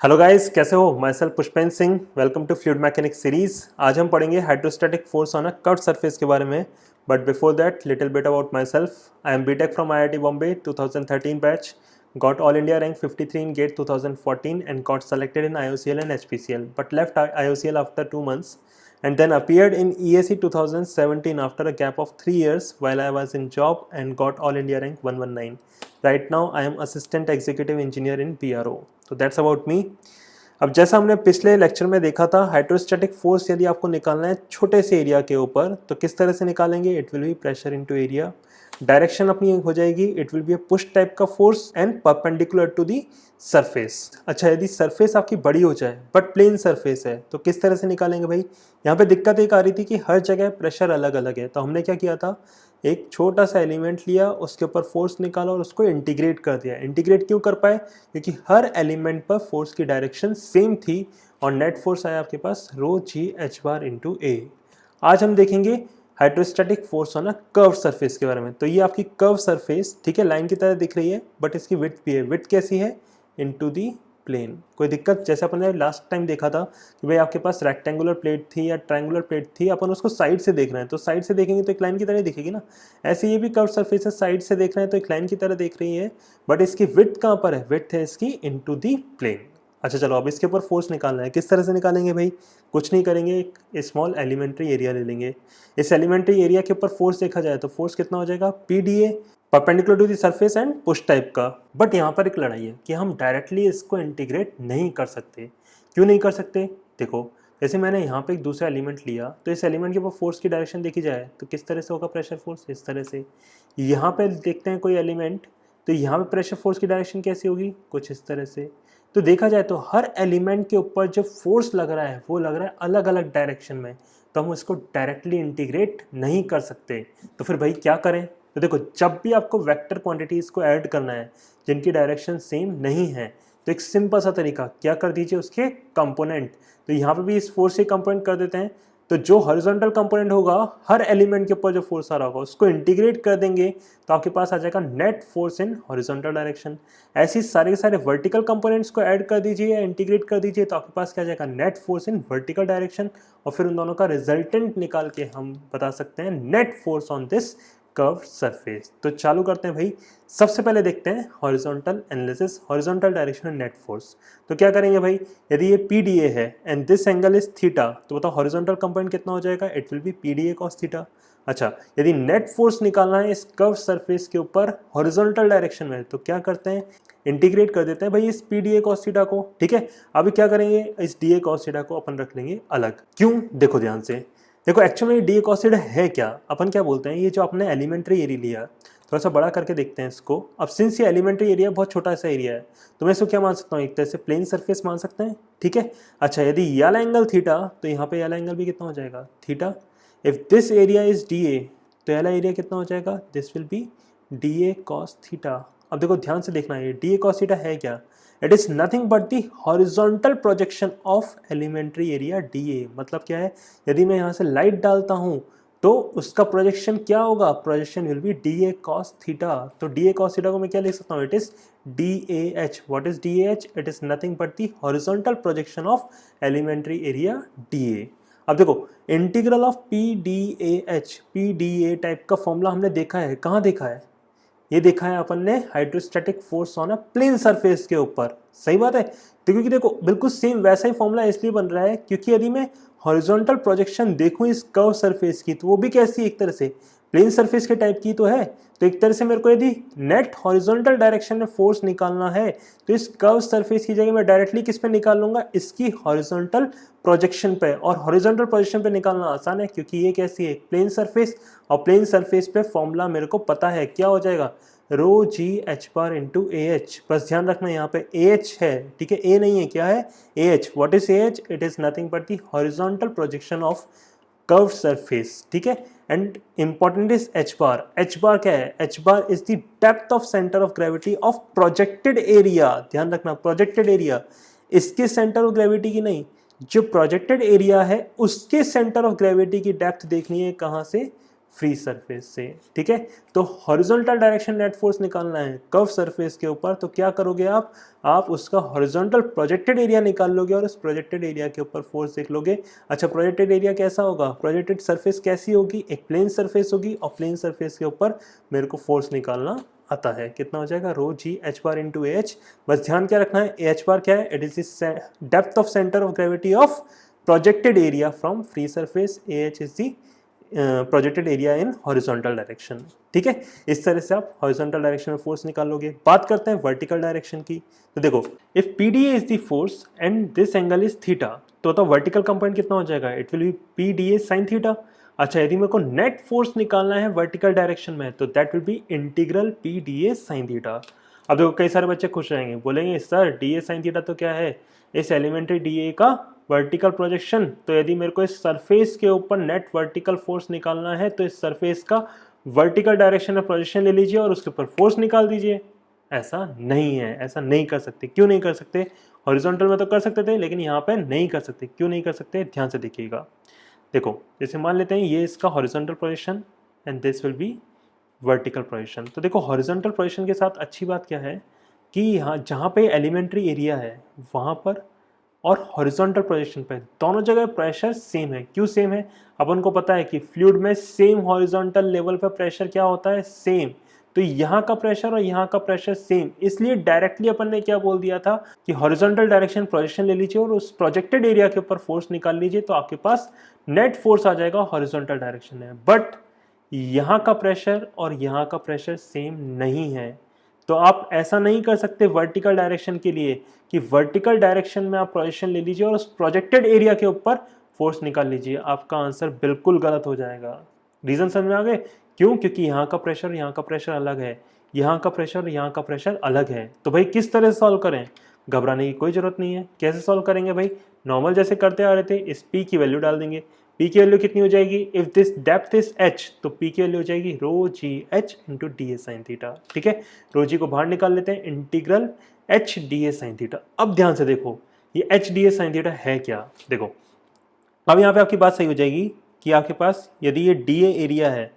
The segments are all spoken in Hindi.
हेलो गाइस, कैसे हो? Myself Pushpendra Singh, welcome to fluid mechanics series. आज हम पढ़ेंगे hydrostatic force on a curved surface के बारे में। But before that, little bit about myself. I am BTech from IIT Bombay 2013 batch, got all India rank 53 in GATE 2014 and got selected in IOCL and HPCL, but left IOCL after 2 months and then appeared in EAC 2017 after a gap of 3 years while I was in job and got all India rank 119. Right now I am assistant executive engineer in PRO. So that's about me. अब जैसा हमने पिछले लेक्चर में देखा था, हाइड्रोस्टैटिक फोर्स यदि आपको निकालना है छोटे से एरिया के ऊपर तो किस तरह से निकालेंगे? It will be pressure into area. Direction अपनी हो जाएगी, it will be a push type का force and perpendicular to the surface. अच्छा, यदि सरफेस आपकी बड़ी हो जाए बट प्लेन सरफेस है तो किस तरह से निकालेंगे भाई? यहाँ पे दिक्कत एक आ रही थी कि हर जगह प्रेशर अलग अलग है, तो हमने क्या किया था, एक छोटा सा एलिमेंट लिया, उसके ऊपर फोर्स निकाला और उसको इंटीग्रेट कर दिया। इंटीग्रेट क्यों कर पाए? क्योंकि हर एलिमेंट पर फोर्स की डायरेक्शन सेम थी और नेट फोर्स आया आपके पास रो जी एच बार इंटू ए। आज हम देखेंगे hydrostatic force on a curve surface के बारे में। तो ये आपकी कर्व सरफेस, ठीक है, लाइन की तरह दिख रही है बट इसकी विड्थ भी है। विड्थ कैसी है? Into the plane. कोई दिक्कत? जैसे अपन ने लास्ट टाइम देखा था कि भाई आपके पास रेक्टेंगुलर प्लेट थी या ट्रायंगुलर प्लेट थी, अपन उसको साइड से देख रहे हैं तो साइड से देखेंगे तो एक लाइन की तरह दिखेगी ना। ऐसे ये भी कर्व सरफेस है, साइड से देख रहे हैं तो एक लाइन की तरह देख रही है, बट इसकी विड्थ कहाँ पर है? विड्थ है इसकी इनटू दी प्लेन। अच्छा चलो, अब इसके ऊपर फोर्स निकालना है। किस तरह से निकालेंगे भाई? कुछ नहीं करेंगे, एक स्मॉल एलिमेंट्री एरिया ले लेंगे। इस एलिमेंट्री एरिया के ऊपर फोर्स देखा जाए तो फोर्स कितना हो जाएगा? PDA, perpendicular to the surface and push type का। बट यहाँ पर एक लड़ाई है कि हम डायरेक्टली इसको इंटीग्रेट नहीं कर सकते। क्यों नहीं कर सकते? देखो, जैसे मैंने यहाँ पे एक दूसरा एलिमेंट लिया तो इस एलिमेंट के ऊपर फोर्स की डायरेक्शन देखी जाए तो किस तरह से होगा प्रेशर फोर्स? इस तरह से। यहाँ पे देखते हैं कोई एलिमेंट, तो यहाँ पे प्रेशर फोर्स की डायरेक्शन कैसी होगी? कुछ इस तरह से। तो देखा जाए तो हर एलिमेंट के ऊपर जो फोर्स लग रहा है वो लग रहा है अलग अलग डायरेक्शन में, तो हम उसको डायरेक्टली इंटीग्रेट नहीं कर सकते। तो फिर भाई क्या करें? तो देखो, जब भी आपको वेक्टर क्वांटिटीज़ को ऐड करना है जिनकी डायरेक्शन सेम नहीं है, तो एक सिंपल सा तरीका, क्या कर दीजिए? उसके कंपोनेंट। तो यहाँ पे भी इस फोर्स के कंपोनेंट कर देते हैं। तो जो हॉरिजॉन्टल कंपोनेंट होगा, हर एलिमेंट के ऊपर जो फोर्स आ रहा होगा उसको इंटीग्रेट कर देंगे तो आपके पास आ जाएगा net force in horizontal direction. ऐसी सारे के सारे वर्टिकल कंपोनेंट्स को ऐड कर दीजिए या इंटीग्रेट कर दीजिए तो आपके पास क्या आ जाएगा? Net force in vertical direction. और फिर उन दोनों का रिजल्टेंट निकाल के हम बता सकते हैं net force on this curve surface. तो चालू करते हैं भाई। सबसे पहले देखते हैं horizontal analysis, horizontal direction net force. तो क्या करेंगे भाई? यदि ये PDA है and this angle is theta, तो बताओ हॉरिजॉन्टल कंपोनेंट कितना हो जाएगा? It will B PDA cos theta. अच्छा, यदि नेट फोर्स निकालना है इस कर्व सरफेस के ऊपर हॉरिजॉन्टल डायरेक्शन में, तो क्या करते हैं? इंटीग्रेट कर देते हैं भाई इस PDA cos थीटा को। ठीक है, अभी क्या करेंगे? इस DA cos थीटा को अपन रख लेंगे अलग। क्यों? देखो ध्यान से। देखो, एक्चुअली ये DA cos थीटा है क्या? अपन क्या बोलते हैं, ये जो आपने एलिमेंट्री एरिया लिया, थोड़ा सा बड़ा करके देखते हैं इसको। अब सिंस ये एलिमेंट्री एरिया बहुत छोटा सा एरिया है तो मैं इसको क्या मान सकता हूँ? एक तरह से प्लेन सरफेस मान सकते हैं। ठीक है। अच्छा, यदि ये वाला एंगल थीटा, तो यहाँ पे ये वाला एंगल भी कितना हो जाएगा? Theta. If this area is DA, तो ये वाला एरिया कितना हो जाएगा? This will be DA cos theta. अब देखो ध्यान से देखना, ये DA cos थीटा है क्या? It is nothing but the horizontal projection of elementary area DA। मतलब क्या है? यदि मैं यहाँ से लाइट डालता हूँ तो उसका प्रोजेक्शन क्या होगा? Projection will be DA cos theta. तो DA cos थीटा को मैं क्या लिख सकता हूँ? It is DAH। What is DAH? It is nothing but the horizontal projection of elementary area DA। अब देखो, integral of PDAH, PDA type का फॉर्मूला हमने देखा है। कहाँ देखा है? ये देखा है अपन ने hydrostatic force on a plane surface के ऊपर। सही बात है। तो क्योंकि देखो, बिल्कुल सेम वैसा ही फॉर्मूला इसलिए बन रहा है क्योंकि यदि मैं हॉरिजॉन्टल प्रोजेक्शन देखूं इस कर्व सरफेस की, तो वो भी कैसी? एक तरह से प्लेन सरफेस के टाइप की तो है। तो एक तरह से मेरे को यदि नेट हॉरिजॉन्टल डायरेक्शन में फोर्स निकालना है तो इस कर्व सरफेस की जगह मैं डायरेक्टली किस पे निकाल लूंगा? इसकी हॉरिजॉन्टल प्रोजेक्शन पे। और हॉरिजॉन्टल प्रोजेक्शन पे निकालना आसान है क्योंकि ये कैसी है? Plane surface. और प्लेन सरफेस पे फॉर्मूला मेरे को पता है, क्या हो जाएगा? रो जी एच बार इंटू AH। बस ध्यान रखना यहाँ पे AH है, ठीक है, A नहीं है। क्या है? AH। What is AH? It is nothing but the horizontal projection of curve surface. ठीक है। And important is H bar. H बार क्या है? H bar is the depth of centre of gravity of projected area. ध्यान रखना, प्रोजेक्टेड एरिया, इसके सेंटर ऑफ ग्रेविटी की नहीं, जो प्रोजेक्टेड एरिया है उसके सेंटर ऑफ ग्रेविटी की डेप्थ देखनी है। कहाँ से? फ्री सरफेस से, ठीक है। तो हॉरिजॉन्टल डायरेक्शन नेट फोर्स निकालना है कर्व सरफेस के ऊपर, तो क्या करोगे आप उसका हॉरिजॉन्टल प्रोजेक्टेड एरिया निकाल लोगे और उस प्रोजेक्टेड एरिया के ऊपर फोर्स देख लोगे। अच्छा, प्रोजेक्टेड एरिया कैसा होगा, प्रोजेक्टेड सरफेस कैसी होगी, एक प्लेन सरफेस होगी और प्लेन सरफेस के ऊपर मेरे को फोर्स निकालना आता है। कितना हो जाएगा, रो जी एच बार इंटू एच। बस ध्यान क्या रखना है, एच बार क्या है, it is depth of centre of gravity of projected area from free surface, A H is the projected area in horizontal direction, ठीक है। इस तरह से आप हॉरिजॉन्टल डायरेक्शन में फोर्स निकालोगे। बात करते हैं वर्टिकल डायरेक्शन की। तो देखो, if PDA is the force and this angle is theta, तो वर्टिकल कंपोनेंट कितना हो जाएगा, it will B PDA sign theta. अच्छा, यदि मेरे को नेट फोर्स निकालना है वर्टिकल डायरेक्शन में, तो that will B integral PDA sign theta. अब देखो, कई सारे बच्चे खुश रहेंगे, बोलेंगे सर डीए साइन थीटा तो क्या है, इस एलिमेंट्री डीए का वर्टिकल प्रोजेक्शन। तो यदि मेरे को इस सरफेस के ऊपर नेट वर्टिकल फोर्स निकालना है, तो इस सरफेस का वर्टिकल डायरेक्शन में प्रोजेक्शन ले लीजिए और उसके ऊपर फोर्स निकाल दीजिए। ऐसा नहीं है, ऐसा नहीं कर सकते। क्यों नहीं कर सकते, हॉरिजॉन्टल में तो कर सकते थे, लेकिन यहाँ पे नहीं कर सकते। क्यों नहीं कर सकते, ध्यान से देखिएगा। देखो, जैसे मान लेते हैं ये इसका horizontal projection and this will be vertical projection. तो देखो, हॉरिजॉन्टल प्रोजेक्शन के साथ अच्छी बात क्या है कि यहाँ जहाँ पे एलिमेंट्री एरिया है वहाँ पर और हॉरिजॉन्टल प्रोजेक्शन पे दोनों जगह प्रेशर सेम है। क्यों सेम है, अपन को पता है कि फ्लूइड में सेम हॉरिजॉन्टल लेवल पे प्रेशर क्या होता है, सेम। तो यहाँ का प्रेशर और यहाँ का प्रेशर सेम, इसलिए डायरेक्टली अपन ने क्या बोल दिया था कि हॉरिजॉन्टल डायरेक्शन प्रोजेक्शन ले लीजिए और उस प्रोजेक्टेड एरिया के ऊपर फोर्स निकाल लीजिए, तो आपके पास नेट फोर्स आ जाएगा हॉरिजॉन्टल डायरेक्शन में। बट यहाँ का प्रेशर और यहाँ का प्रेशर सेम नहीं है, तो आप ऐसा नहीं कर सकते वर्टिकल डायरेक्शन के लिए कि वर्टिकल डायरेक्शन में आप प्रोजेक्शन ले लीजिए और उस प्रोजेक्टेड एरिया के ऊपर फोर्स निकाल लीजिए। आपका आंसर बिल्कुल गलत हो जाएगा। रीजन समझ में आ गए, क्यों, क्योंकि यहाँ का प्रेशर यहाँ का प्रेशर अलग है, यहाँ का प्रेशर यहाँ का प्रेशर अलग है। तो भाई किस तरह से सॉल्व करें, घबराने की कोई जरूरत नहीं है। कैसे सॉल्व करेंगे भाई, नॉर्मल जैसे करते आ रहे थे, इस पी की वैल्यू डाल देंगे। पी की वैल्यू कितनी हो जाएगी, if this depth is H, तो पी की वैल्यू हो जाएगी रो जी एच इंटू डी ए साइन थीटा, ठीक है। रो जी को बाहर निकाल लेते हैं, इंटीग्रल एच डी ए साइन थीटा। अब ध्यान से देखो, ये एच डी ए साइन थीटा है क्या, देखो अब यहाँ पे आपकी बात सही हो जाएगी कि आपके पास यदि ये डी ए एरिया है,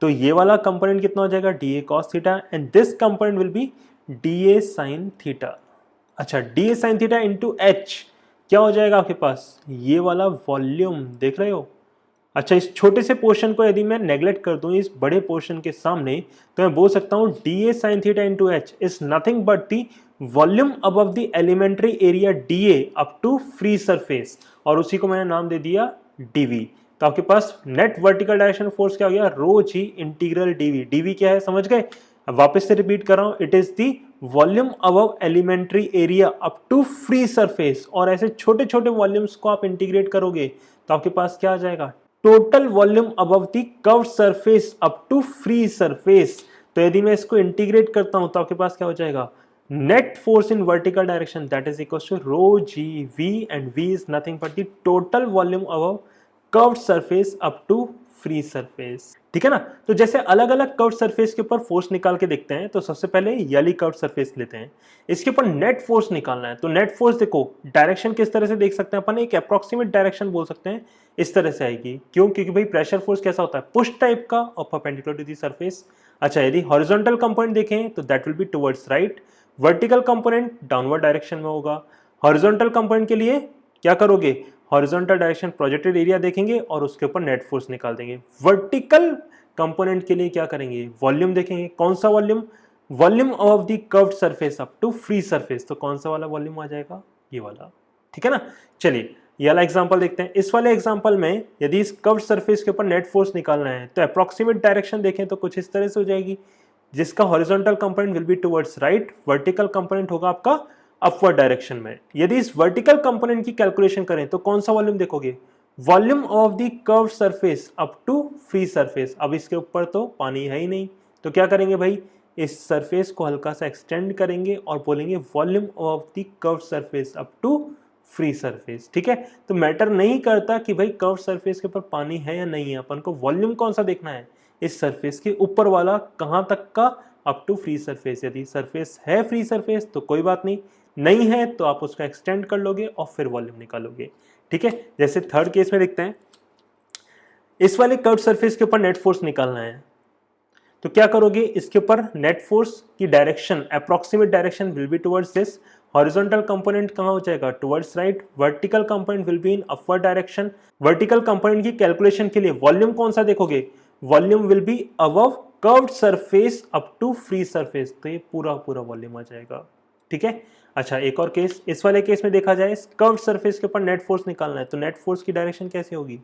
तो ये वाला कंपोनेंट कितना हो जाएगा, D A cos theta, and this component will be D A sine theta. अच्छा, डी ए साइन थीटा इंटू एच क्या हो जाएगा आपके पास, ये वाला वॉल्यूम, देख रहे हो। अच्छा, इस छोटे से पोर्शन को यदि मैं नेग्लेक्ट कर दूं इस बड़े पोर्शन के सामने, तो मैं बोल सकता हूं d A sine theta into h is nothing but the volume above the elementary area d a up to free surface, और उसी को मैंने नाम दे दिया डीवी। तो आपके पास नेट वर्टिकल डायरेक्शन फोर्स क्या हो गया, रो जी इंटीग्रल डीवी। डीवी क्या है, समझ गए। अब वापस से रिपीट कर रहा हूं, it is the volume above elementary area up to free surface, और ऐसे छोटे छोटे वॉल्यूम्स को आप इंटीग्रेट करोगे तो आपके पास क्या आ जाएगा, total volume above the curved surface up to free surface. तो यदि मैं इसको इंटीग्रेट करता हूं तो आपके पास क्या हो जाएगा, net force in vertical direction that is equal to rho ji v, and v is nothing but the total volume above curved surface up to free surface, ठीक है ना। तो जैसे अलग अलग कर्व्ड सरफेस के ऊपर फोर्स निकाल के देखते हैं, तो सबसे पहले यली कर्व्ड सरफेस लेते हैं, इसके ऊपर नेट फोर्स निकालना है। तो नेट फोर्स देखो, डायरेक्शन किस तरह से देख सकते हैं अपन, एक अप्रोक्सीमेट डायरेक्शन बोल सकते हैं, इस तरह से आएगी। क्यों, क्योंकि भाई प्रेशर फोर्स कैसा होता है, पुश टाइप का और परपेंडिकुलर टू द सरफेस। अच्छा, यदि हॉरिजॉन्टल कंपोनेंट देखें तो that will be towards right, vertical component downward direction में होगा। हॉरिजॉन्टल कंपोनेंट के लिए क्या करोगे, हॉरिजॉन्टल डायरेक्शन प्रोजेक्टेड एरिया देखेंगे और उसके ऊपर नेट फोर्स निकाल देंगे। वर्टिकल कंपोनेंट के लिए क्या करेंगे, वॉल्यूम देखेंगे। कौन सा volume, volume of the curved surface up to free surface, तो कौन सा वाला वॉल्यूम आ जाएगा, ये वाला, ठीक है ना। चलिए ये वाला एग्जांपल देखते हैं। इस वाले एग्जांपल में यदि इस कर्व्ड सरफेस के ऊपर नेट फोर्स निकालना है तो अप्रोक्सीमेट डायरेक्शन देखें तो कुछ इस तरह से हो जाएगी, जिसका horizontal component will be towards right, vertical component होगा आपका अपवर्ड डायरेक्शन में। यदि इस वर्टिकल कंपोनेंट की कैलकुलेशन करें तो कौन सा वॉल्यूम देखोगे, volume of the curved surface up to free surface. अब इसके ऊपर तो पानी है ही नहीं, तो क्या करेंगे भाई, इस सरफेस को हल्का सा एक्सटेंड करेंगे और बोलेंगे volume of the curved surface up to free surface, ठीक है। तो मैटर नहीं करता कि भाई कर्व्ड सरफेस के ऊपर पानी है या नहीं है, अपन को वॉल्यूम कौन सा देखना है, इस सरफेस के ऊपर वाला, कहां तक का, अप टू फ्री सरफेस। यदि सरफेस है फ्री सरफेस तो कोई बात नहीं है तो आप उसका एक्सटेंड कर लोगे और फिर वॉल्यूम निकालोगे, ठीक है। जैसे थर्ड केस में देखते हैं, इस वाले कर्व सरफेस के ऊपर नेट फोर्स निकालना है, तो क्या करोगे, इसके ऊपर नेट फोर्स की direction, approximate direction will be towards this, horizontal component कहाँ हो जाएगा, towards right, vertical component will be in upward direction. Vertical component की कैलकुलेशन के लिए वॉल्यूम कौन सा देखोगे, volume will be above curved surface up to free surface, तो ये पूरा पूरा वॉल्यूम आ जाएगा। ठीक है, अच्छा एक और केस, इस वाले केस में देखा जाए कर्व्ड सरफेस के ऊपर नेट फोर्स निकालना है, तो नेट फोर्स की डायरेक्शन कैसे होगी,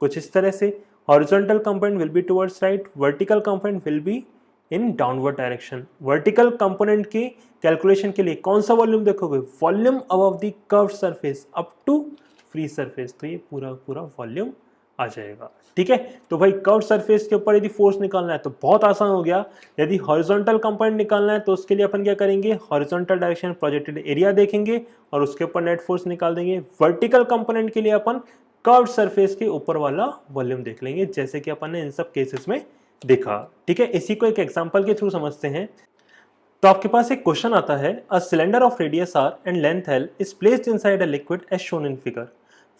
कुछ इस तरह से, horizontal component will be towards right, vertical component will be in downward direction। vertical component की कैलकुलेशन के लिए कौन सा वॉल्यूम देखोगे, volume above the curved surface up to free surface, तो ये पूरा पूरा वॉल्यूम आ जाएगा। ठीक है, तो भाई कर्व्ड सरफेस के ऊपर यदि फोर्स निकालना है तो बहुत आसान हो गया। यदि हॉरिजॉन्टल कंपोनेंट निकालना है तो उसके लिए अपन क्या करेंगे, हॉरिजॉन्टल डायरेक्शन प्रोजेक्टेड एरिया देखेंगे और उसके ऊपर नेट फोर्स निकाल देंगे। वर्टिकल कंपोनेंट के लिए अपन कर्व्ड सरफेस के ऊपर वाला वॉल्यूम देख लेंगे, जैसे कि अपन ने इन सब केसेस में देखा। ठीक है, इसी को एक एग्जांपल के थ्रू समझते हैं। तो आपके पास एक क्वेश्चन आता है, a cylinder of radius r and length l is placed inside a liquid as shown in figure,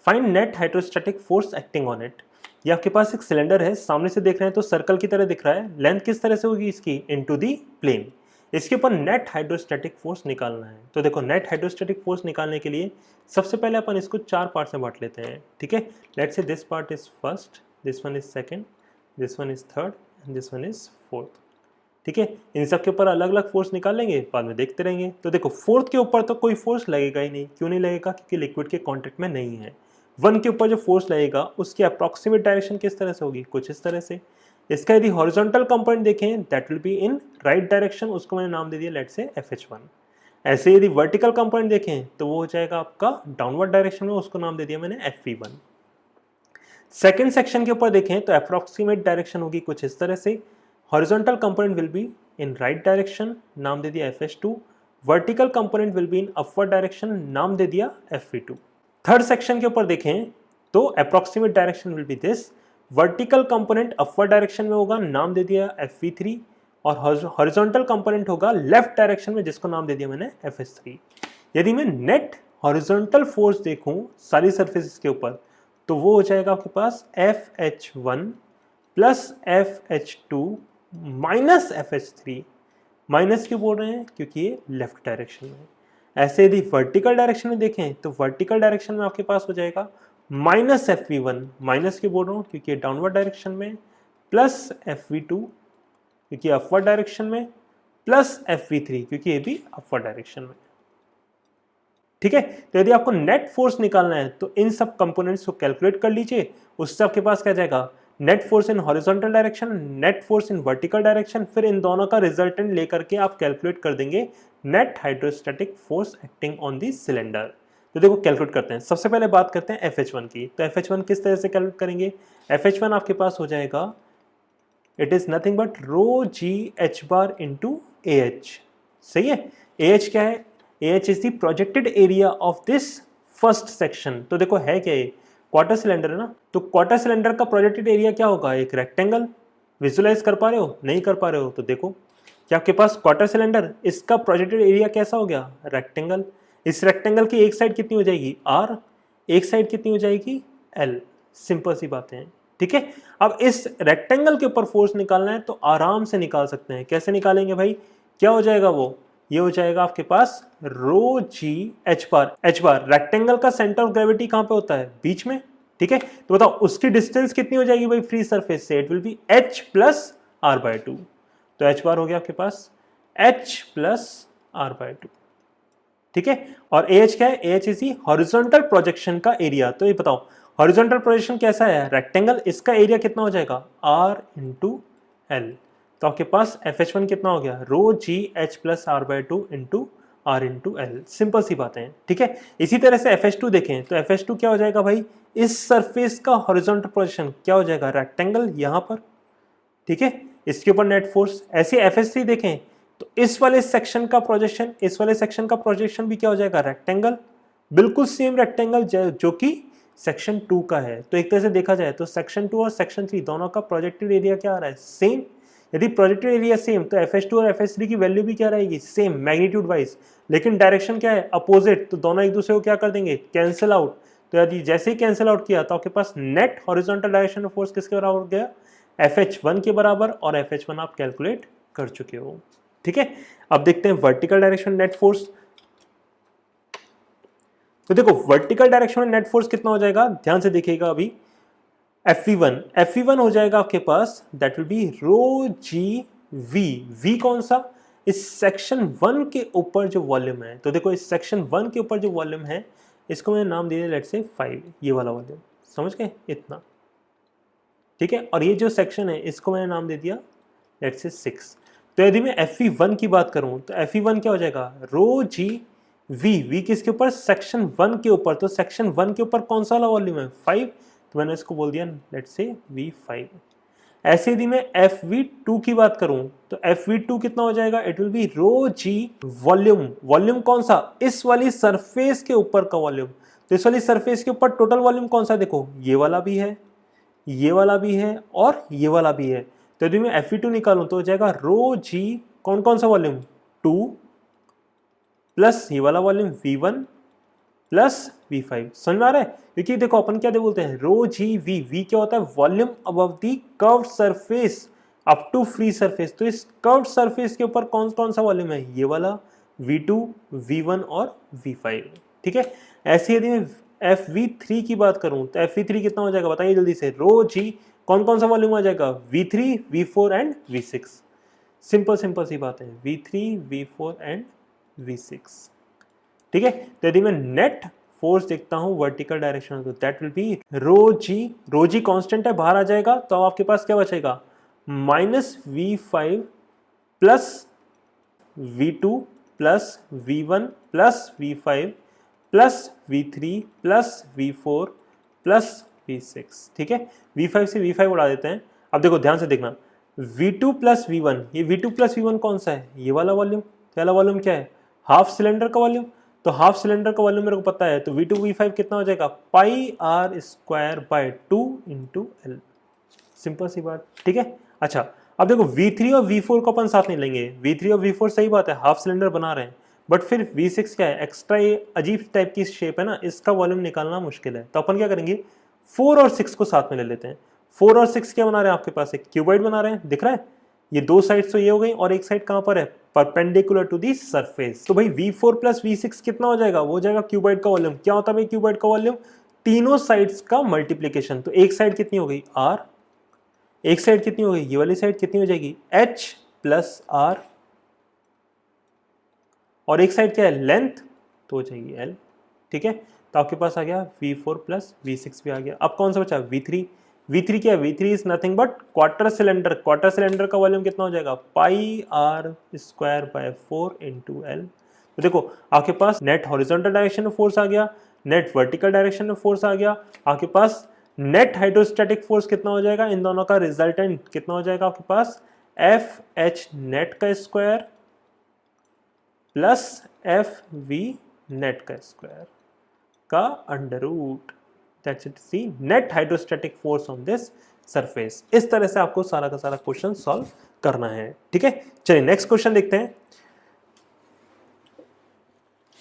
find net hydrostatic force acting on it. ये आपके पास एक सिलेंडर है, सामने से देख रहे हैं तो सर्कल की तरह दिख रहा है, लेंथ किस तरह से होगी इसकी, इनटू दी प्लेन। इसके ऊपर नेट हाइड्रोस्टैटिक फोर्स निकालना है। तो देखो नेट हाइड्रोस्टैटिक फोर्स निकालने के लिए सबसे पहले अपन इसको 4 पार्ट में बांट लेते हैं। ठीक है, let's say this part is first, this one is second, this one is third and this one is fourth. ठीक है, इन सब के ऊपर अलग अलग फोर्स निकालेंगे, बाद में देखते रहेंगे। तो देखो फोर्थ के ऊपर तो कोई फोर्स लगेगा ही नहीं, क्यों नहीं लगेगा, क्योंकि लिक्विड के कॉन्टेक्ट में नहीं है। 1 के ऊपर जो फोर्स लगेगा उसकी अप्रॉक्सीमेट डायरेक्शन किस तरह से होगी, कुछ इस तरह से। इसका यदि हॉरिजॉन्टल कंपोनेंट देखें that will be in right direction, उसको मैंने नाम दे दिया लेट्स से FH1। ऐसे यदि वर्टिकल कंपोनेंट देखें तो वो हो जाएगा आपका डाउनवर्ड डायरेक्शन में, उसको नाम दे दिया मैंने FV1। सेकेंड सेक्शन के ऊपर देखें तो अप्रॉक्सीमेट डायरेक्शन होगी कुछ इस तरह से, horizontal component will be in right direction, नाम दे दिया FH2, vertical component will be in upward direction, नाम दे दिया FV2। थर्ड सेक्शन के ऊपर देखें तो approximate direction will B this, vertical component upward direction में होगा, नाम दे दिया FV3, और हॉरिजॉन्टल कंपोनेंट होगा लेफ्ट डायरेक्शन में, जिसको नाम दे दिया मैंने FH3। यदि मैं नेट हॉरिजॉन्टल फोर्स देखूं सारी सरफेसेस के ऊपर तो वो हो जाएगा आपके पास FH1 plus FH2 minus FH3। Minus क्यों बोल रहे हैं, क्योंकि ये लेफ्ट डायरेक्शन में। ऐसे यदि वर्टिकल डायरेक्शन में देखें तो वर्टिकल डायरेक्शन में आपके पास हो जाएगा माइनस FV1, माइनस क्यों बोल रहा हूँ, क्योंकि ये डाउनवर्ड डायरेक्शन में, प्लस FV2 क्योंकि अपवर्ड डायरेक्शन में, प्लस FV3 क्योंकि ये भी अपवर्ड डायरेक्शन में। ठीक है, तो यदि आपको नेट फोर्स निकालना है तो इन सब कंपोनेंट्स को कैलकुलेट कर लीजिए, उससे आपके पास क्या जाएगा, net force in horizontal direction, net force in vertical direction, फिर इन दोनों का रिजल्टेंट लेकर के आप कैलकुलेट कर देंगे net hydrostatic force acting on the cylinder. तो देखो कैलकुलेट करते हैं, सबसे पहले बात करते हैं FH1 की। तो FH1 किस तरह से कैलकुलेट करेंगे, FH1 आपके पास हो जाएगा, it is nothing but rho ji h bar into AH। सही है, AH क्या है, AH is the projected area of this first section. तो देखो है क्या, ये क्वार्टर सिलेंडर है ना, तो क्वार्टर सिलेंडर का प्रोजेक्टेड एरिया क्या होगा, एक रेक्टेंगल। विजुलाइज कर पा रहे हो, नहीं कर पा रहे हो तो देखो, क्या आपके पास क्वार्टर सिलेंडर, इसका प्रोजेक्टेड एरिया कैसा हो गया, रेक्टेंगल। इस रेक्टेंगल की एक साइड कितनी हो जाएगी R, एक साइड कितनी हो जाएगी L। सिंपल सी बातें हैं। ठीक है, अब इस रेक्टेंगल के ऊपर फोर्स निकालना है तो आराम से निकाल सकते हैं। कैसे निकालेंगे भाई, क्या हो जाएगा वो, ये हो जाएगा आपके पास रो जी एच बार। एच बार रेक्टेंगल का सेंटर ऑफ ग्रेविटी कहां पे होता है, बीच में। ठीक है, तो बताओ उसकी डिस्टेंस कितनी हो जाएगी भाई फ्री सरफेस से, it will B H plus R/2। तो एच बार हो गया आपके पास H प्लस R/2। ठीक है, और AH क्या है, AH इज हॉरिजॉन्टल प्रोजेक्शन का एरिया। तो ये बताओ हॉरिजॉन्टल प्रोजेक्शन कैसा है, रेक्टेंगल, इसका एरिया कितना हो जाएगा R इंटू L। तो आपके पास FH1 कितना हो गया, रो जी H plus R/2 into R into L। Simple सी बातें हैं। ठीक है, इसी तरह से FH2 देखें तो FH2 क्या हो जाएगा भाई, इस सरफेस का हॉरिजॉन्टल प्रोजेक्शन क्या हो जाएगा, रेक्टेंगल यहां पर। ठीक है, इसके ऊपर नेट फोर्स। ऐसे FH3 देखें तो इस वाले सेक्शन का प्रोजेक्शन, इस वाले सेक्शन का प्रोजेक्शन भी क्या हो जाएगा, रेक्टेंगल, बिल्कुल सेम रेक्टेंगल जो कि सेक्शन 2 का है। तो एक तरह से देखा जाए तो सेक्शन 2 और सेक्शन 3 दोनों का प्रोजेक्टेड एरिया क्या आ रहा है, सेम। यदि प्रोजेक्टेड एरिया सेम तो FH2 और FH3 की वैल्यू भी क्या रहेगी, सेम मैग्नीट्यूड वाइज, लेकिन डायरेक्शन क्या है, अपोजिट। तो दोनों एक दूसरे को क्या कर देंगे, कैंसिल आउट। तो यदि जैसे ही कैंसिल आउट किया तो आपके पास net horizontal direction of force किसके बराबर हो गया, FH1 के बराबर, और FH1 आप कैलकुलेट कर चुके हो। ठीक है, अब देखते हैं वर्टिकल डायरेक्शन नेट फोर्स। तो देखो वर्टिकल डायरेक्शन में नेट फोर्स कितना हो जाएगा, ध्यान से देखिएगा अभी, FV1 हो जाएगा आपके पास, that will be rho ji V. V कौन सा, इस सेक्शन 1 के ऊपर जो वॉल्यूम है। तो देखो इस सेक्शन 1 के ऊपर जो वॉल्यूम है इसको मैंने नाम दिया लेट्स से 5, ये वाला वॉल्यूम, समझ गए इतना। ठीक है, और ये जो सेक्शन है इसको मैंने नाम दे दिया लेट्स से 6। तो यदि मैं FV1 की बात करूं तो FV1 क्या हो जाएगा, रो जी वी। वी किसके ऊपर, सेक्शन 1 के ऊपर। तो सेक्शन 1 के ऊपर कौन सा वाला वॉल्यूम है, 5, तो मैंने इसको बोल दिया लेट्स से V5। ऐसे यदि मैं FV2 की बात करूं तो FV2 कितना हो जाएगा, it will be rho g volume. Volume कौन सा, इस वाली सरफेस के ऊपर का वॉल्यूम। तो इस वाली सरफेस के ऊपर टोटल वॉल्यूम कौन सा, देखो ये वाला भी है, ये वाला भी है और ये वाला भी है। तो यदि मैं FV2 निकालूं तो हो जाएगा रो जी कौन कौन सा वॉल्यूम, 2 प्लस ये वाला वॉल्यूम V1 प्लस V5। समझ में आ रहा है, क्योंकि देखो अपन क्या बोलते हैं, रो जी वी। वी क्या होता है, volume above the curved surface up to free surface. तो इस कर्व्ड सरफेस के ऊपर कौन कौन सा वॉल्यूम है, ये वाला V2, V1 और V5। ठीक है, ऐसे यदि मैं FV3 की बात करूं तो FV3 कितना हो जाएगा बताइए जल्दी से, रो जी कौन कौन सा वॉल्यूम आ जाएगा, V3, V4 and V6। Simple simple सी बात है, V3, V4 एंड V6। ठीक है, तो यदि मैं नेट फोर्स देखता हूं वर्टिकल डायरेक्शन में तो that will be rho g. Rho g constant है, बाहर आ जाएगा, तो अब आपके पास क्या बचेगा, -V5 plus V2 plus V1 plus V5 plus V3 plus V4 plus V6। ठीक है, V5 से V5 उड़ा देते हैं। अब देखो ध्यान से देखना, V2 प्लस V1, ये V2 प्लस V1 कौन सा है, ये वाला वॉल्यूम। पहला वॉल्यूम क्या है, हाफ सिलेंडर का वॉल्यूम। तो हाफ सिलेंडर का वॉल्यूम मेरे को पता है, तो V2 V5 कितना हो जाएगा, pi R square by 2 into L. Simple सी बात। ठीक है, अच्छा अब देखो V3 और V4 को अपन साथ नहीं लेंगे। V3 और V4 सही बात है, हाफ सिलेंडर बना रहे हैं, बट फिर V6 क्या है, एक्स्ट्रा ये अजीब टाइप की शेप है ना, इसका वॉल्यूम निकालना मुश्किल है। तो अपन क्या करेंगे, 4 और 6 को साथ में ले लेते हैं। 4 और 6 क्या बना रहे हैं, आपके पास एक क्यूबॉइड बना रहे हैं, दिख रहा है, ये दो साइड तो ये हो गई और एक साइड कहां पर है, परपेंडिकुलर टू दी सरफेस। तो भाई V4 प्लस V6 कितना हो जाएगा, वो हो जाएगा क्यूबॉइड का वॉल्यूम। क्या होता है भाई क्यूबॉइड का वॉल्यूम, तीनों साइड्स का मल्टीप्लीकेशन। तो एक साइड कितनी हो गई R, एक साइड कितनी हो गई, ये वाली साइड कितनी हो जाएगी H प्लस R, और एक साइड क्या है लेंथ, तो हो जाएगी L। ठीक है, तो आपके पास आ गया V4 प्लस V6 भी आ गया। अब कौन सा बचा, V3। V3 क्या है, V3 is nothing but quarter cylinder. Quarter cylinder का वॉल्यूम कितना हो जाएगा, pi R square by 4 into L. तो देखो आपके पास नेट हॉरिजॉन्टल डायरेक्शन में फोर्स आ गया, नेट वर्टिकल डायरेक्शन में फोर्स आ गया, आपके पास नेट हाइड्रोस्टैटिक फोर्स कितना हो जाएगा, इन दोनों का रिजल्टेंट कितना हो जाएगा आपके पास, FH नेट का स्क्वायर प्लस FV नेट का स्क्वायर का under root, that's it, see net hydrostatic force on this surface. इस तरह से आपको सारा का सारा क्वेश्चन सॉल्व करना है। ठीक है, चलिए नेक्स्ट क्वेश्चन देखते हैं।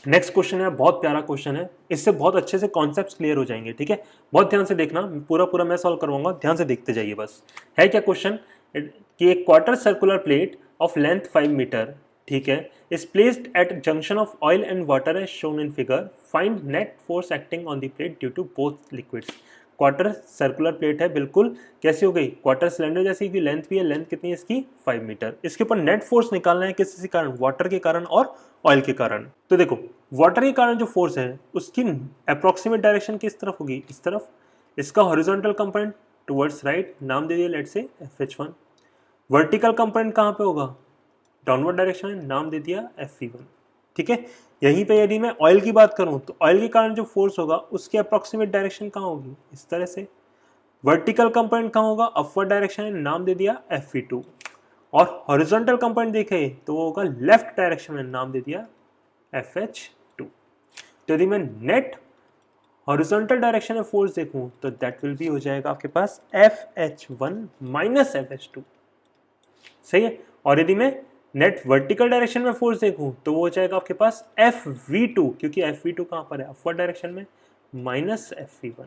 नेक्स्ट क्वेश्चन है, बहुत प्यारा क्वेश्चन है, इससे बहुत अच्छे से कॉन्सेप्ट्स क्लियर हो जाएंगे। ठीक है, बहुत ध्यान से देखना, पूरा पूरा मैं सॉल्व करवाऊंगा, ध्यान से देखते जाइए बस। है क्या क्वेश्चन कि एक quarter circular plate of length 5 metre, ठीक है, is placed at junction of oil and water as shown in figure, find net force acting on the plate due to both liquids. Quarter circular plate है, बिल्कुल कैसी हो गई, क्वार्टर सिलेंडर जैसी की लेंथ भी है, लेंथ कितनी है इसकी 5 मीटर। इसके ऊपर नेट फोर्स निकालना है किस कारण, वाटर के कारण और ऑयल के कारण। तो देखो वाटर के कारण जो फोर्स है उसकी अप्रोक्सीमेट डायरेक्शन किस तरफ होगी, इस तरफ। इसका हॉरिजॉन्टल कंपोनेंट टुवर्ड्स राइट, नाम दे दिया let's say FH1। Vertical component कहाँ पे होगा, डाउनवर्ड डायरेक्शन में, नाम दे दिया FV1। ठीक है, यहीं पे यदि मैं ऑयल की बात करूं तो ऑयल के कारण जो फोर्स होगा उसकी अप्रोक्सीमेट डायरेक्शन कहाँ होगी, इस तरह से। वर्टिकल कंपोनेंट कहाँ होगा, अपवर्ड डायरेक्शन में, नाम दे दिया FV2। और हॉरिजॉन्टल कंपोनेंट देखे तो वो होगा लेफ्ट डायरेक्शन में, नाम दे दिया FH2। तो यदि मैं नेट हॉरिजॉन्टल डायरेक्शन में फोर्स देखूं तो दैट विल बी हो जाएगा आपके पास FH1 माइनस FH2। सही है, और यदि मैं नेट वर्टिकल डायरेक्शन में फोर्स देखूं तो वो हो जाएगा आपके पास FV2, क्योंकि FV2 कहां पर है, अपवर्ड डायरेक्शन में, माइनस FV1।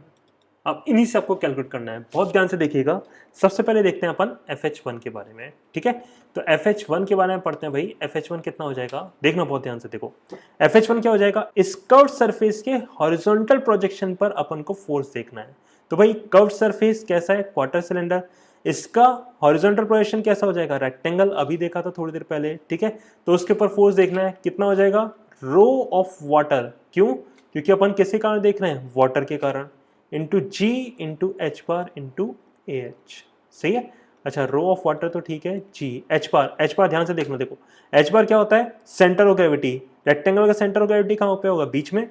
अब इन्हीं से आपको कैलकुलेट करना है, बहुत ध्यान से देखिएगा। सबसे पहले देखते हैं अपन FH1 के बारे में, ठीक है। तो FH1 के बारे में पढ़ते हैं भाई। FH1 कितना हो जाएगा, देखना बहुत ध्यान से, देखो FH1 क्या हो जाएगा, इस कर्व्ड सरफेस के हॉरिजॉन्टल प्रोजेक्शन पर अपन को फोर्स देखना है। तो भाई कर्व्ड सरफेस कैसा है, क्वार्टर सिलेंडर, इसका हॉरिजॉन्टल प्रोजेक्शन कैसा हो जाएगा, रेक्टेंगल, अभी देखा था थोड़ी देर पहले, ठीक है। तो उसके ऊपर फोर्स देखना है, कितना हो जाएगा, रो ऑफ वाटर, क्यों, क्योंकि अपन किसके कारण देख रहे हैं, वाटर के कारण, into g into h bar into a h, सही है। अच्छा रो ऑफ वाटर तो ठीक है, जी, एच बार ध्यान से देखना, देखो एच बार क्या होता है, सेंटर ऑफ ग्रेविटी, रेक्टेंगल का सेंटर ऑफ ग्रेविटी कहाँ पे होगा, बीच में,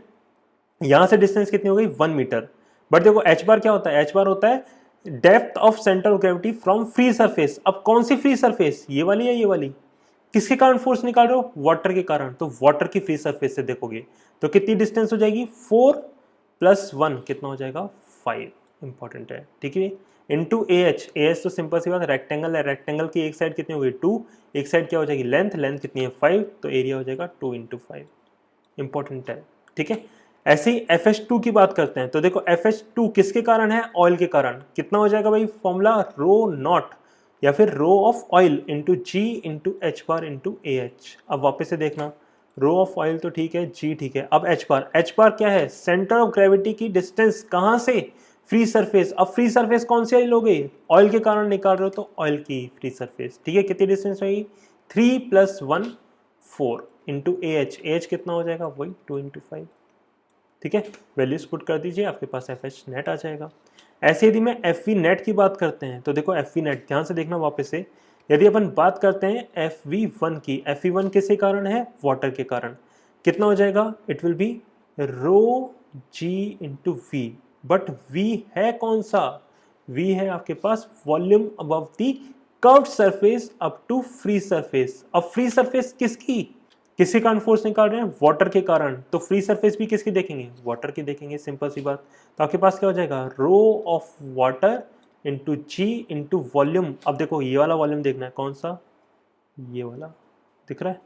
यहां से डिस्टेंस कितनी हो गई, 1 मीटर। बट देखो एच बार क्या होता है, एच बार होता है depth of centre of gravity from free surface. अब कौन सी फ्री सरफेस, ये वाली या ये वाली, किसके कारण फोर्स निकाल रहे हो, वाटर के कारण, तो वाटर की फ्री सरफेस से देखोगे तो कितनी डिस्टेंस हो जाएगी, 4 + 1 कितना हो जाएगा, 5, इंपॉर्टेंट है, ठीक है। इंटू ए एच तो सिंपल सी बात, रेक्टेंगल है, रेक्टेंगल की एक साइड कितनी होगी 2, एक साइड क्या हो जाएगी लेंथ कितनी है 5, तो एरिया हो जाएगा 2 × 5, इंपॉर्टेंट है, ठीक है। ऐसे ही FH2 की बात करते हैं, तो देखो FH2 किसके कारण है, ऑयल के कारण, कितना हो जाएगा भाई, फॉर्मूला रो नॉट या फिर rho of oil into g into h bar into a h. अब वापस से देखना, रो ऑफ ऑयल तो ठीक है, जी ठीक है, अब एच बार क्या है, सेंटर ऑफ ग्रेविटी की डिस्टेंस कहां से, फ्री सरफेस। अब फ्री सरफेस कौन सी लोगे, ऑयल के कारण निकाल रहे हो तो ऑयल की फ्री सरफेस, ठीक है। कितनी डिस्टेंस होगी, 3 + 1 4 इंटू ए एच कितना हो जाएगा, वही 2 × 5, ठीक है। वैल्यूज पुट कर दीजिए, आपके पास FH नेट आ जाएगा। ऐसे यदि मैं FV नेट की बात करते हैं, तो देखो FV नेट ध्यान से देखना वापस से, यदि अपन बात करते हैं FV1 की, FV1 किसके कारण है, वाटर के कारण, कितना हो जाएगा, it will be rho G into V. But V है कौन सा, V है आपके पास volume above the curved surface up to free surface. अब फ्री सरफेस किसके कारण फोर्स निकाल रहे हैं, वाटर के कारण, तो फ्री सरफेस भी किसकी देखेंगे, वाटर की देखेंगे, सिंपल सी बात। तो आपके पास क्या हो जाएगा, rho of water into g into volume. अब देखो ये वाला वॉल्यूम देखना है, कौन सा, ये वाला दिख रहा है,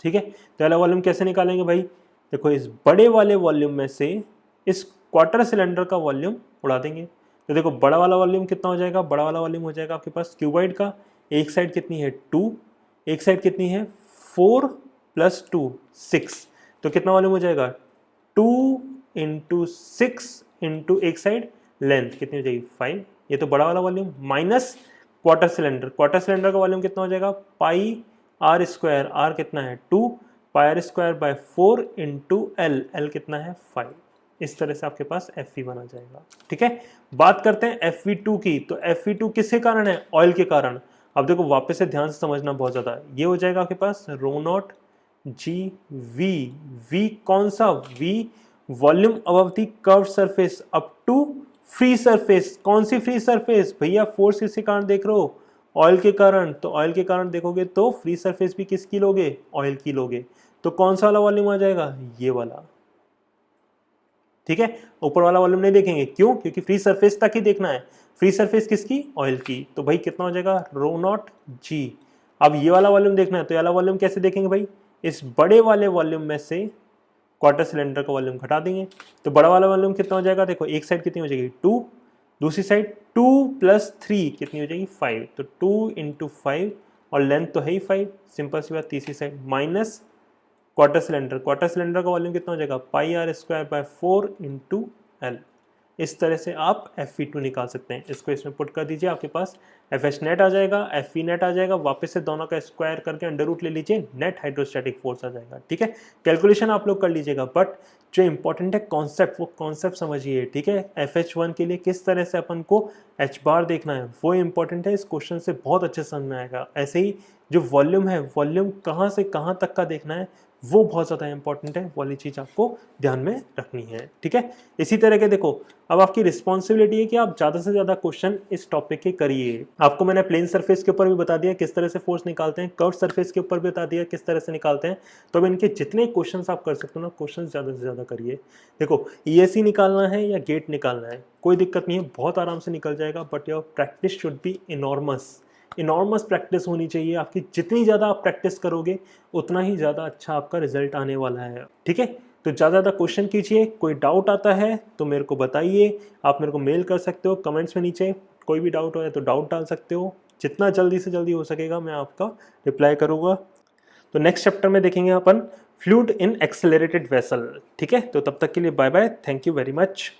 ठीक है। तो वाला वॉल्यूम कैसे निकालेंगे भाई, देखो इस बड़े वाले वॉल्यूम में से इस क्वार्टर सिलेंडर का वॉल्यूम उड़ा देंगे। तो देखो बड़ा वाला वॉल्यूम कितना हो जाएगा, बड़ा वाला वॉल्यूम हो जाएगा आपके पास क्यूबॉइड का, एक साइड कितनी है 2, एक साइड कितनी है 4 + 2 6, तो कितना वॉल्यूम हो जाएगा 2 × 6 इंटू एक साइड लेंथ कितनी हो जाएगी 5, ये तो बड़ा वाला वॉल्यूम, माइनस क्वार्टर सिलेंडर का वॉल्यूम कितना हो जाएगा, πr², r कितना है 2, πr²/4 इंटू l कितना है 5। इस तरह से आपके पास FV1 आ जाएगा, ठीक है। बात करते हैं FV2 की, तो FV2 किसके कारण है, ऑयल के कारण। अब देखो वापस से ध्यान से समझना बहुत ज्यादा, ये हो जाएगा आपके पास रो नॉट जी वी कौन सा, V volume above the curved surface up to free surface. कौन सी फ्री सरफेस भैया, फोर्स किसके कारण देख रहे हो, ऑयल के कारण, तो ऑयल के कारण देखोगे तो फ्री सरफेस भी किसकी लोगे, ऑयल की लोगे। तो कौन सा वाला वॉल्यूम आ जाएगा, ये वाला, ठीक है। ऊपर वाला वॉल्यूम नहीं देखेंगे, क्यों, क्योंकि फ्री सरफेस तक ही देखना है, फ्री सरफेस किसकी, ऑयल की। तो भाई कितना हो जाएगा, रो नॉट जी। अब ये वाला वॉल्यूम देखना है, तो ये वाला वॉल्यूम कैसे देखेंगे भाई, इस बड़े वाले वॉल्यूम में से क्वार्टर सिलेंडर का वॉल्यूम घटा देंगे, तो बड़ा वाला वॉल्यूम कितना हो जाएगा, देखो एक साइड कितनी हो जाएगी 2, दूसरी साइड 2 + 3 कितनी हो जाएगी 5, तो 2 × 5 और लेंथ तो है ही 5, सिंपल सी बात। तीसरी साइड माइनस क्वार्टर सिलेंडर का वॉल्यूम कितना हो जाएगा, πr²/4 इंटू l। इस तरह से आप FV2 निकाल सकते हैं, इसको इसमें पुट कर दीजिए, आपके पास FH नेट आ जाएगा, FV नेट आ जाएगा, वापस से दोनों का स्क्वायर करके अंडर रूट ले लीजिए, नेट हाइड्रोस्टैटिक फोर्स आ जाएगा, ठीक है। कैलकुलेशन आप लोग कर लीजिएगा, बट जो इंपॉर्टेंट है कॉन्सेप्ट, वो कॉन्सेप्ट समझिए, ठीक है। FH1 के लिए किस तरह से अपन को H बार देखना है वो इंपॉर्टेंट है, इस क्वेश्चन से बहुत अच्छे समझ में आएगा। ऐसे ही जो वॉल्यूम है, वॉल्यूम कहाँ से कहाँ तक का देखना है वो बहुत ज़्यादा इंपॉर्टेंट है, वाली चीज़ आपको ध्यान में रखनी है, ठीक है। इसी तरह के देखो, अब आपकी रिस्पॉन्सिबिलिटी है कि आप ज़्यादा से ज़्यादा क्वेश्चन इस टॉपिक के करिए। आपको मैंने प्लेन सरफेस के ऊपर भी बता दिया किस तरह से फोर्स निकालते हैं, कर्व सरफेस के ऊपर भी बता दिया किस तरह से निकालते हैं। तो अब इनके जितने क्वेश्चन आप कर सकते हो ना, क्वेश्चन ज़्यादा से ज़्यादा करिए। देखो ESC निकालना है या गेट निकालना है, कोई दिक्कत नहीं है, बहुत आराम से निकल जाएगा, but your practice should be enormous practice होनी चाहिए आपकी। जितनी ज़्यादा आप प्रैक्टिस करोगे उतना ही ज़्यादा अच्छा आपका रिजल्ट आने वाला है, ठीक है। तो ज़्यादा क्वेश्चन कीजिए, कोई डाउट आता है तो मेरे को बताइए, आप मेरे को मेल कर सकते हो कमेंट्स में नीचे, कोई भी डाउट हो तो डाउट डाल सकते हो, जितना जल्दी से जल्दी हो सकेगा मैं आपका रिप्लाई करूँगा। तो नेक्स्ट चैप्टर में देखेंगे अपन फ्लूइड इन एक्सेलरेटेड वेसल। ठीक है, तो तब तक के लिए bye bye, thank you very much.